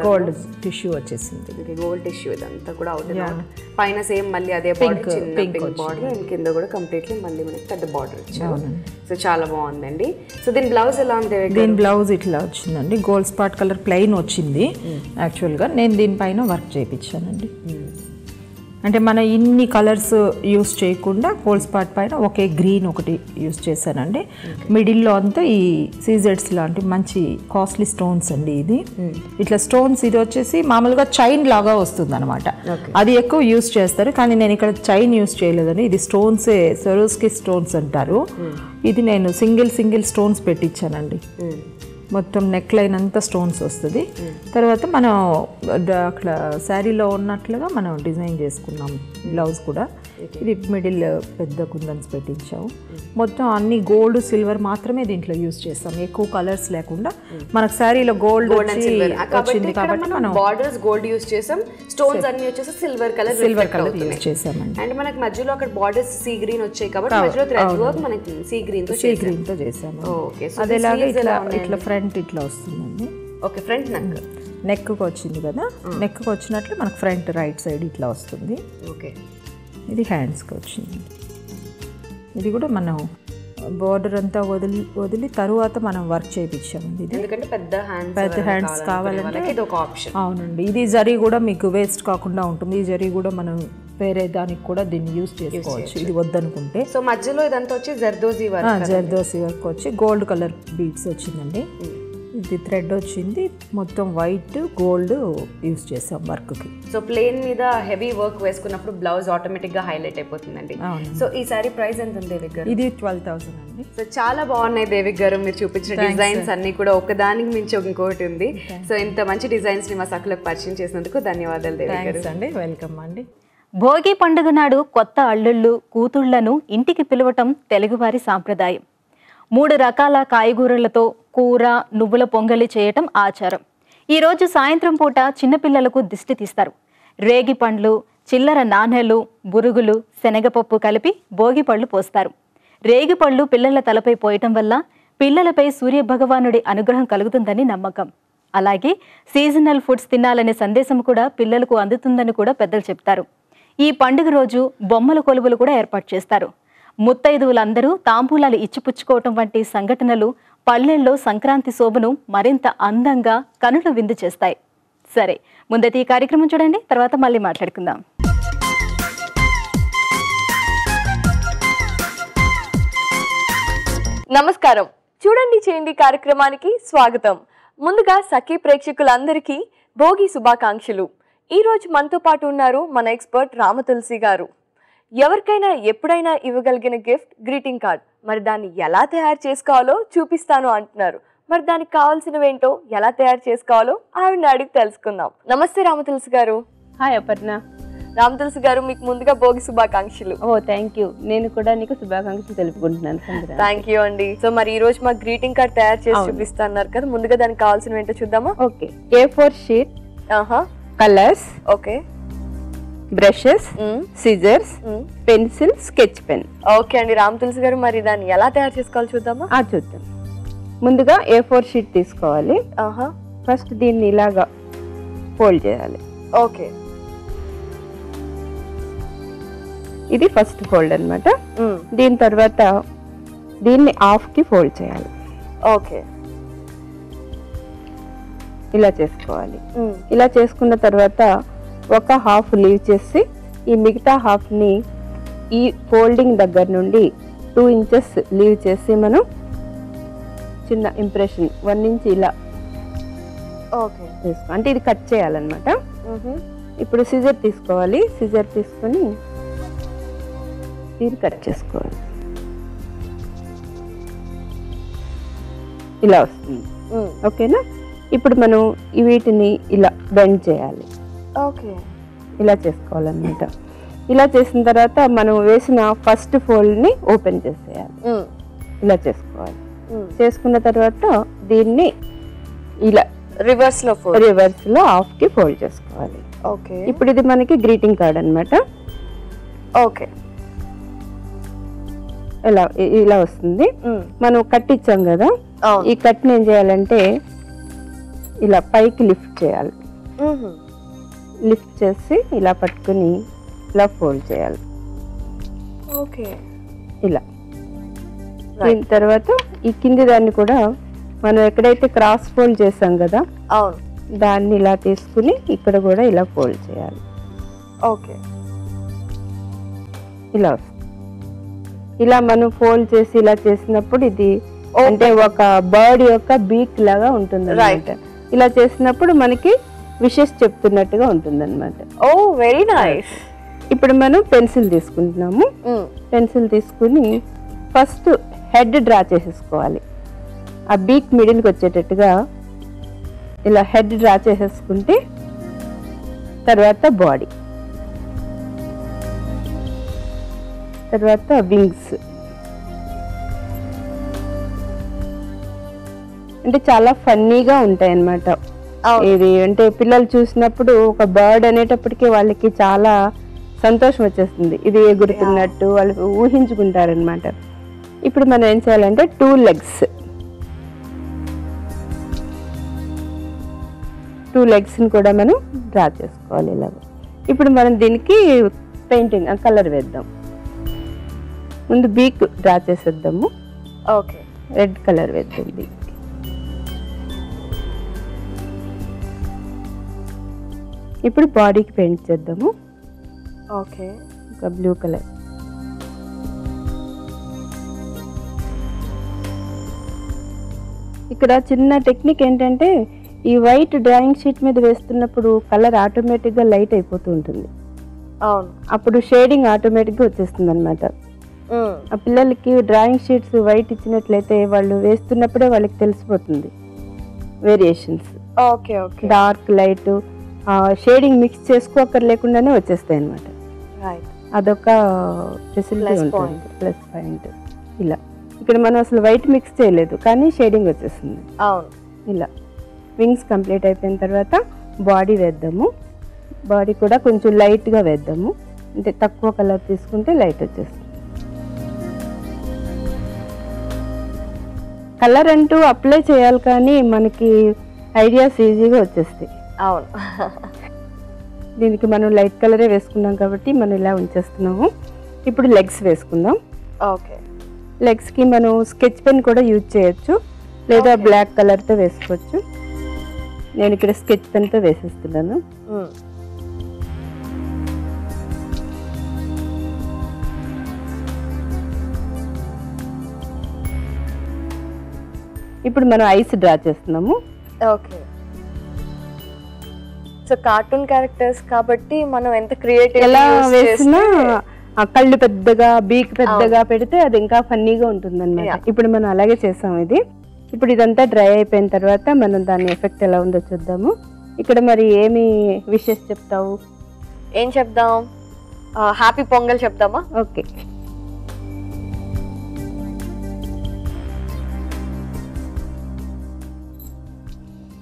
గోల్డ్ టిష్యూ వచ్చింది. వచ్చేసింది. గోల్డ్ టిష్యూ ఇదంతా కూడా అవుతుంది. పైన సేమ్ మళ్ళీ అదే బార్డర్, చిన్న పింక్ బార్డర్, అండ్ కింద కూడా కంప్లీట్లీ మళ్ళీ మనకి పెద్ద బార్డర్ ఇచ్చారు. సో చాలా బాగుందండి. సో దీని బ్లౌజ్ ఎలా ఉంది? దీని బ్లౌజ్ ఇట్లా వచ్చిందండి, గోల్డ్ స్పాట్ కలర్ ప్లెయిన్ వచ్చింది. యాక్చువల్గా నేను దీనిపైన వర్క్ చేయించానండి. అంటే మన ఇన్ని కలర్స్ యూస్ చేయకుండా గోల్డ్ స్పాట్ పైన ఒకే గ్రీన్ ఒకటి యూస్ చేశానండి. మిడిల్లో అంతా ఈ సీజెడ్స్ లాంటి మంచి కాస్ట్లీ స్టోన్స్ అండి. ఇది ఇట్లా స్టోన్స్, ఇది వచ్చేసి మామూలుగా చైన్ లాగా వస్తుంది అనమాట. అది ఎక్కువ యూస్ చేస్తారు, కానీ నేను ఇక్కడ చైన్ యూస్ చేయలేదండి. ఇది స్టోన్సే, సరోస్కి స్టోన్స్ అంటారు. ఇది నేను సింగిల్ స్టోన్స్ పెట్టించానండి. మొత్తం నెక్ లైన్ అంతా స్టోన్స్ వస్తుంది. తర్వాత మనం అక్కడ శారీలో ఉన్నట్లుగా మనం డిజైన్ చేసుకున్నాం బ్లౌజ్ కూడా. ఇది మిడిల్ పెద్ద కుందన్స్ పెట్టించాము. మొత్తం అన్ని గోల్డ్ సిల్వర్ మాత్రమే దీంట్లో యూజ్ చేస్తాం, ఎక్కువ కలర్స్ లేకుండా. మనకు శారీలో గోల్డ్ వచ్చింది కాబట్టి మనం బార్డర్స్ గోల్డ్ యూజ్ చేసాం, స్టోన్స్ అన్ని వచ్చేసి సిల్వర్ కలర్ యూజ్ చేసామండి. అండ్ మనకి మధ్యలో అక్కడ బార్డర్స్ సీ గ్రీన్ వచ్చాయి కాబట్టి మధ్యలో థ్రెడ్ వర్క్ మనకి సీ గ్రీన్ తో చేసాము. ఓకే, సో అదేలాగా ఇట్లా ఫ్రంట్ ఇట్లా వస్తుందండి. ఓకే, ఫ్రంట్ నెక్కి వచ్చింది కదా, నెక్కి వచ్చినట్లు మనకు ఫ్రంట్ రైట్ సైడ్ ఇట్లా వస్తుంది. ఓకే, ఇది హ్యాండ్స్కి వచ్చింది. ఇది కూడా మనం బోర్డర్ అంతా వదిలి తరువాత మనం వర్క్ చేయించామండి. ఇది ఎందుకంటే పెద్ద హ్యాండ్స్ కావాలంటే ఇది ఒక ఆప్షన్. అవునండి. ఇది జరీ కూడా మీకు వేస్ట్ కాకుండా ఉంటుంది. ఈ జరీ కూడా మనం వేరే దానికి కూడా దీన్ని యూజ్ చేసుకోవచ్చు, ఇది వద్దనుకుంటే. సో మధ్యలో ఇదంతా వచ్చి జర్దోజీ వర్క్ వచ్చి గోల్డ్ కలర్ బీడ్స్ వచ్చిందండి. ఇది థ్రెడ్ వచ్చింది, మొత్తం వైట్ గోల్డ్ యూజ్ చేసాం వర్క్కి. సో ప్లేన్ మీద హెవీ వర్క్ వేసుకున్నప్పుడు బ్లౌజ్ ఆటోమేటిక్గా హైలైట్ అయిపోతుందండి. సో ఈ సారీ ప్రైస్ ఎంత ఉంది దేవిక్ గారు? ఇది 12,000 అండి. సో చాలా బాగున్నాయి దేవిక్ గారు, మీరు చూపించిన డిజైన్స్ అన్ని కూడా ఒకదానికి మించి ఇంకోటి ఉంది. సో ఇంత మంచి డిజైన్స్ ని మా సకులకు పరిచయం చేసినందుకు ధన్యవాదాలు దేవిక్ గారు. అండి, వెల్కమ్ అండి. భోగి పండుగ నాడు కొత్త అల్లుళ్ళు కూతుళ్లను ఇంటికి పిలవటం తెలుగువారి సాంప్రదాయం. 3 రకాల కాయగూరలతో కూర, నువ్వుల పొంగలి చేయటం ఆచారం. ఈరోజు సాయంత్రం పూట చిన్నపిల్లలకు దిష్టి తీస్తారు. రేగి పండ్లు, చిల్లర నాణేలు, బురుగులు, శనగపప్పు కలిపి భోగి పళ్ళు పోస్తారు. రేగి పళ్ళు పిల్లల తలపై పోయటం వల్ల పిల్లలపై సూర్యభగవానుడి అనుగ్రహం కలుగుతుందని నమ్మకం. అలాగే సీజనల్ ఫుడ్స్ తినాలనే సందేశం కూడా పిల్లలకు అందుతుందని కూడా పెద్దలు చెప్తారు. ఈ పండుగ రోజు బొమ్మల కొలువులు కూడా ఏర్పాటు చేస్తారు. ముత్తైదువులందరూ తాంబూలాలు ఇచ్చిపుచ్చుకోవటం వంటి సంఘటనలు పల్లెల్లో సంక్రాంతి శోభను మరింత అందంగా కనుల విందు చేస్తాయి. సరే, ముందైతే ఈ కార్యక్రమం చూడండి, తర్వాత మళ్ళీ మాట్లాడుకుందాం. నమస్కారం, చూడండి చేయండి కార్యక్రమానికి స్వాగతం. ముందుగా సఖీ ప్రేక్షకులందరికీ భోగి శుభాకాంక్షలు. ఈరోజు మనతో పాటు ఉన్నారు మన ఎక్స్పర్ట్ రామతులసి గారు. ఎవరికైనా ఎప్పుడైనా ఇవ్వగలిగిన గిఫ్ట్ గ్రీటింగ్ కార్డ్. మరి దాన్ని ఎలా తయారు చేసుకోవాలో చూపిస్తాను అంటున్నారు. మరి దానికి కావాల్సినవేంటో ఎలా తయారు చేసుకోవాలో ఆవిడని అడిగి తెలుసుకుందాం. నమస్తే రామతులసి గారు. హాయ్ అపర్ణ. రామతులసి గారు, మీకు ముందుగా భోగి శుభాకాంక్షలు. ఓ థ్యాంక్ యూ. నేను కూడా నీకు శుభాకాంక్షలు తెలుపుకుంటున్నాను. థ్యాంక్ యూ అండి. సో మరి ఈ రోజు మాకు గ్రీటింగ్ కార్డ్ తయారు చేసి చూపిస్తున్నారు కదా, ముందుగా దానికి కావాల్సినవేంటో చూద్దామా? Okay, A4 sheet, colours, okay, brushes, scissors, pencil, sketch pen. Okay అండి రామతులసి గారు, మరి దాన్ని ఎలా తయారు చేసుకోవాలి చూద్దామా? చూద్దాం. ముందుగా A4 షీట్ తీసుకోవాలి. ఫస్ట్ దీన్ని ఇలాగా ఫోల్డ్ చేయాలి. ఓకే, ఇది ఫస్ట్ ఫోల్డ్ అన్నమాట. దీని తర్వాత దీన్ని హాఫ్ కి ఫోల్డ్ చేయాలి. ఓకే, ఇలా చేసుకోవాలి. ఇలా చేసుకున్న తర్వాత ఒక హాఫ్ లీవ్ చేసి ఈ మిగతా హాఫ్ ని ఈ ఫోల్డింగ్ దగ్గర నుండి 2 ఇంచెస్ లీవ్ చేసి మనం చిన్న ఇంప్రెషన్ 1 ఇంచ్ ఇలా తీసుకో, అంటే ఇది కట్ చేయాలన్నమాట. ఇప్పుడు సిజర్ తీసుకోవాలి. సిజర్ తీసుకొని దీన్ని కట్ చేసుకోవాలి. ఇలా వస్తుంది. ఓకేనా? ఇప్పుడు మనం వీటిని ఇలా బెండ్ చేయాలి. ఓకే, ఇలా చేసుకోవాలన్నమాట. ఇలా చేసిన తర్వాత మనం వేసిన ఫస్ట్ ఫోల్డ్ ని ఓపెన్ చేసేయాలి. ఇలా చేసుకోవాలి. చేసుకున్న తర్వాత దీన్ని ఇలా రివర్స్ లో హాఫ్ కి ఫోల్డ్ చేసుకోవాలి. ఓకే, ఇప్పుడు ఇది మనకి గ్రీటింగ్ కార్డ్ అన్నమాట. ఓకే, ఇలా వస్తుంది. మనం కట్ ఇచ్చాం కదా, ఈ కట్ ఏం చేయాలంటే ఇలా పైకి లిఫ్ట్ చేయాలి. లిఫ్ట్ చేసి ఇలా పట్టుకుని ఇలా ఫోల్డ్ చేయాలి. ఓకే. ఇలా దీని తర్వాత ఈ కింది దాన్ని కూడా మనం ఎక్కడైతే క్రాస్ ఫోల్డ్ చేసాం కదా, అవును, దాన్ని ఇలా తీసుకుని ఇక్కడ కూడా ఇలా ఫోల్డ్ చేయాలి. ఓకే. ఇలా వస్తుంది. ఇలా మనం ఫోల్డ్ చేసి ఇలా చేసినప్పుడు ఇది అంటే ఒక బర్డ్ యొక్క బీక్ లాగా ఉంటుంది అన్నమాట. ఇలా చేసినప్పుడు మనకి విషెస్ చెప్తున్నట్టుగా ఉంటుంది అనమాట. ఓ వెరీ నైస్. ఇప్పుడు మనం పెన్సిల్ తీసుకుంటున్నాము. పెన్సిల్ తీసుకుని ఫస్ట్ హెడ్ డ్రా చేసేసుకోవాలి. ఆ బీక్ మిడిల్కి వచ్చేటట్టుగా ఇలా హెడ్ డ్రా చేసేసుకుంటే తర్వాత బాడీ, తర్వాత వింగ్స్. అంటే చాలా ఫన్నీగా ఉంటాయి అన్నమాట. ఇది అంటే పిల్లలు చూసినప్పుడు ఒక బర్డ్ అనేటప్పటికీ వాళ్ళకి చాలా సంతోషం వచ్చేస్తుంది, ఇది ఎగురుతున్నట్టు వాళ్ళు ఊహించుకుంటారనమాట. ఇప్పుడు మనం ఏం చేయాలంటే 2 లెగ్స్ని కూడా మనం డ్రా చేసుకోవాలి ఇలాగ. ఇప్పుడు మనం దీనికి పెయింటింగ్ కలర్ వేద్దాం. ముందు బీక్ డ్రా చేసేద్దాము. ఓకే. రెడ్ కలర్ వేద్దాం బీక్. ఇప్పుడు బాడీకి పెయింట్ చేద్దాము. ఓకే. ఒక బ్లూ కలర్. ఇక్కడ చిన్న టెక్నిక్ ఏంటంటే ఈ వైట్ డ్రాయింగ్ షీట్ మీద వేస్తున్నప్పుడు కలర్ ఆటోమేటిక్గా లైట్ అయిపోతూ ఉంటుంది. అవును. అప్పుడు షేడింగ్ ఆటోమేటిక్గా వచ్చేస్తుంది అనమాట. ఆ పిల్లలకి డ్రాయింగ్ షీట్స్ వైట్ ఇచ్చినట్లయితే వాళ్ళు వేస్తున్నప్పుడే వాళ్ళకి తెలిసిపోతుంది variations. Okay. Okay. Dark light shading mix చేసుకోకర్లేకుండానే వచ్చేస్తాయి అనమాట. అదొక ఫెసిలిటీ ఉంటుంది, ప్లస్ పాయింట్. ఇలా ఇక్కడ మనం అసలు వైట్ మిక్స్ చేయలేదు కానీ షేడింగ్ వచ్చేస్తుంది. అవును. ఇలా వింగ్స్ కంప్లీట్ అయిపోయిన తర్వాత బాడీ వేద్దాము. బాడీ కూడా కొంచెం లైట్గా వేద్దాము, అంటే తక్కువ కలర్ తీసుకుంటే లైట్ వచ్చేస్తుంది. కలర్ అంటూ అప్లై చేయాలి కానీ మనకి ఐడియాస్ ఈజీగా వచ్చేస్తాయి. అవును. దీనికి మనం లైట్ కలరే వేసుకున్నాం కాబట్టి మనం ఇలా ఉంచేస్తున్నాము. ఇప్పుడు లెగ్స్ వేసుకుందాం. ఓకే. లెగ్స్కి మనం స్కెచ్ పెన్ కూడా యూజ్ చేయొచ్చు, లేదా బ్లాక్ కలర్తో వేసుకోవచ్చు. నేను ఇక్కడ స్కెచ్ పెన్తో వేసేస్తున్నాను. ఇప్పుడు మనం ఐస్ డ్రా చేస్తున్నాము. ఓకే. సో కార్టూన్ క్యారెక్టర్స్ కాబట్టి మనం ఎంత క్రియేటివ్ ఎలా వేసినా ఆ కళ్ళు పెద్దగా బీక్ పెద్దగా పెడితే అది ఇంకా ఫన్నీగా ఉంటుంది అన్నమాట. ఇప్పుడు మనం అలాగే చేసాం ఇది. ఇప్పుడు ఇదంతా డ్రై అయిపోయిన తర్వాత మనం దాని ఎఫెక్ట్ ఎలా ఉందో చూద్దాము. ఇక్కడ మరి ఏమి విషెస్ చెప్తావు? ఏం చెప్దాం? హ్యాపీ పొంగల్ చెప్దామా? Okay.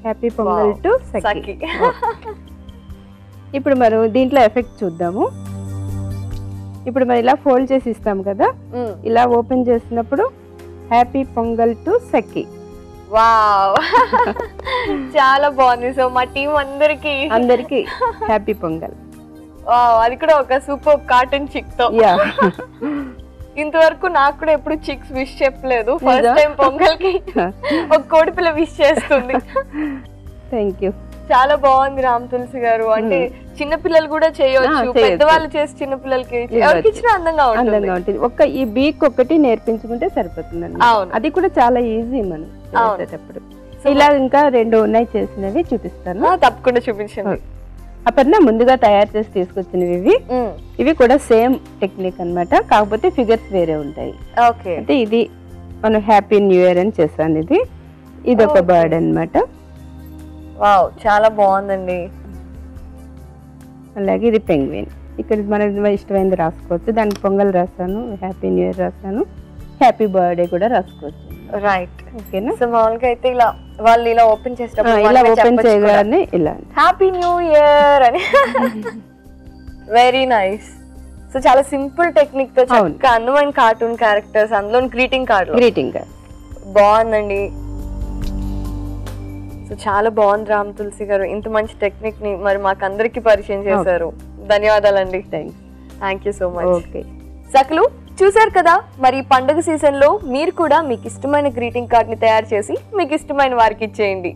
Happy Pongal to Sakhi. ఇప్పుడు మనం దీంట్లో ఎఫెక్ట్ చూద్దాము. ఇప్పుడు మనం ఇలా ఫోల్డ్ చేసి ఇస్తాం కదా, ఇలా ఓపెన్ చేసినప్పుడు happy Pongal to Sakhi. Wow, చాలా బాగుంది. సో మా టీం అందరికి హ్యాపీ పొంగల్. వావ్, అది కూడా ఒక సూపర్ కార్టూన్ చిక్ తో. ఇంతవరకు నాకు కూడా ఎప్పుడు చిక్స్ విష్ చెప్పలేదు. ఫస్ట్ టైం పొంగల్ కి ఒక కోడి పిల్ల విష్ చేస్తుంది. Thank you. చాలా బాగుంది రామ్ తులసి గారు. అంటే చిన్న పిల్లలు కూడా చేయొచ్చు, పెద్దవాళ్ళు చేసి చిన్న పిల్లలకి ఎవరికి ఇచ్చినా అందంగా ఉంటుంది. ఒక్క ఈ బీక్ ఒకటి నేర్పించుకుంటే సరిపోతుందండి. అది కూడా చాలా ఈజీ మనం చేసేటప్పుడు. ఇలా ఇంకా 2 ఉన్నాయి చేసినవి చూపిస్తాను. తప్పకుండా చూపించండి. అపర్ణ ముందుగా తయారు చేసి తీసుకొచ్చినవి ఇవి కూడా సేమ్ టెక్నిక్ అన్నమాట, కాకపోతే ఫిగర్స్ వేరే ఉంటాయి. అంటే ఇది మనం హ్యాపీ న్యూ ఇయర్ అని చేసాను. ఇది ఒక బర్డ్ అన్నమాట. వావ్, చాలా బాగుందండి. అలాగే ఇది పెంగ్విన్. ఇక్కడ మన ఇష్టమైనది రాసుకోవచ్చు. దానికి పొంగల్ రాస్తాను, హ్యాపీ న్యూ ఇయర్ రాస్తాను, హ్యాపీ బర్త్డే కూడా రాసుకోవచ్చు. రైట్. ఓకేనా? సో మామూలుగా అయితే ఇలా వాళ్ళు ఇలా ఓపెన్ చేసేటప్పుడు ఇలా ఓపెన్ చేయగానే ఇలా హ్యాపీ న్యూ ఇయర్ అని. Very nice. సో చాలా సింపుల్ టెక్నిక్ తో చక్కగా అందమైన కార్టూన్ క్యారెక్టర్స్, అందులో గ్రీటింగ్ కార్డ్ గ్రీటింగ్ బాగుందండి. సో చాలా బాగుంది రామ్ తులసి గారు, ఇంత మంచి టెక్నిక్ ని మరి మాకు అందరికి పరిచయం చేశారు. ధన్యవాదాలండి. Thank you so much. Okay సకలు చూసారు కదా, మరి ఈ పండుగ సీజన్ లో మీరు కూడా మీకు ఇష్టమైన గ్రీటింగ్ కార్డ్ ని తయారు చేసి మీకు ఇష్టమైన వారికి ఇచ్చేయండి.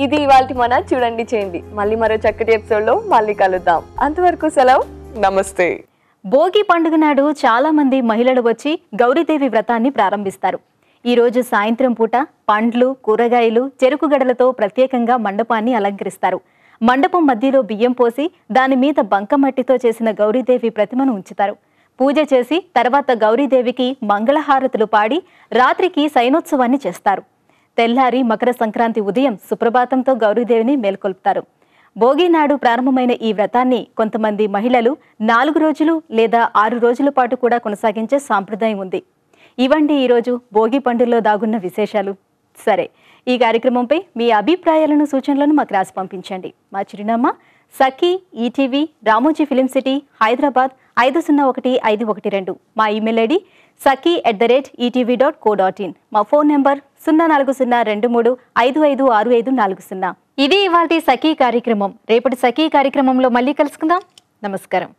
ఇది ఇవాల్టి మన చూడండి చేయండి. మళ్ళీ మరో చక్కటి ఎపిసోడ్ లో మళ్ళీ కలుద్దాం. అంతవరకు సెలవు, నమస్తే. భోగి పండుగ నాడు చాలా మంది మహిళలు వచ్చి గౌరీదేవి వ్రతాన్ని ప్రారంభిస్తారు. ఈ రోజు సాయంత్రం పూట పండ్లు, కూరగాయలు, చెరుకు గడలతో ప్రత్యేకంగా మండపాన్ని అలంకరిస్తారు. మండపం మధ్యలో బియ్యం పోసి దాని మీద బంకమట్టితో చేసిన గౌరీదేవి ప్రతిమను ఉంచుతారు. పూజ చేసి తర్వాత గౌరీదేవికి మంగళహారతులు పాడి రాత్రికి శయనోత్సవాన్ని చేస్తారు. తెల్లారి మకర సంక్రాంతి ఉదయం సుప్రభాతంతో గౌరీదేవిని మేల్కొల్పుతారు. భోగి నాడు ప్రారంభమైన ఈ వ్రతాన్ని కొంతమంది మహిళలు 4 రోజులు లేదా 6 రోజుల పాటు కూడా కొనసాగించే సాంప్రదాయం ఉంది. ఇవండి ఈరోజు భోగి పండుగలో దాగున్న విశేషాలు. సరే, ఈ కార్యక్రమంపై మీ అభిప్రాయాలను, సూచనలను మాకు రాసి పంపించండి. మా చిరునామా సఖీ ఈటీవీ, రామోజీ ఫిలిం సిటీ, హైదరాబాద్ 501512. మా ఇమెయిల్ ఐడి saki@etv.co.in. మా ఫోన్ నెంబర్ 040235565540. ఇది ఇవాల్టి సఖీ కార్యక్రమం. రేపటి సఖీ కార్యక్రమంలో మళ్ళీ కలుసుకుందాం. నమస్కారం.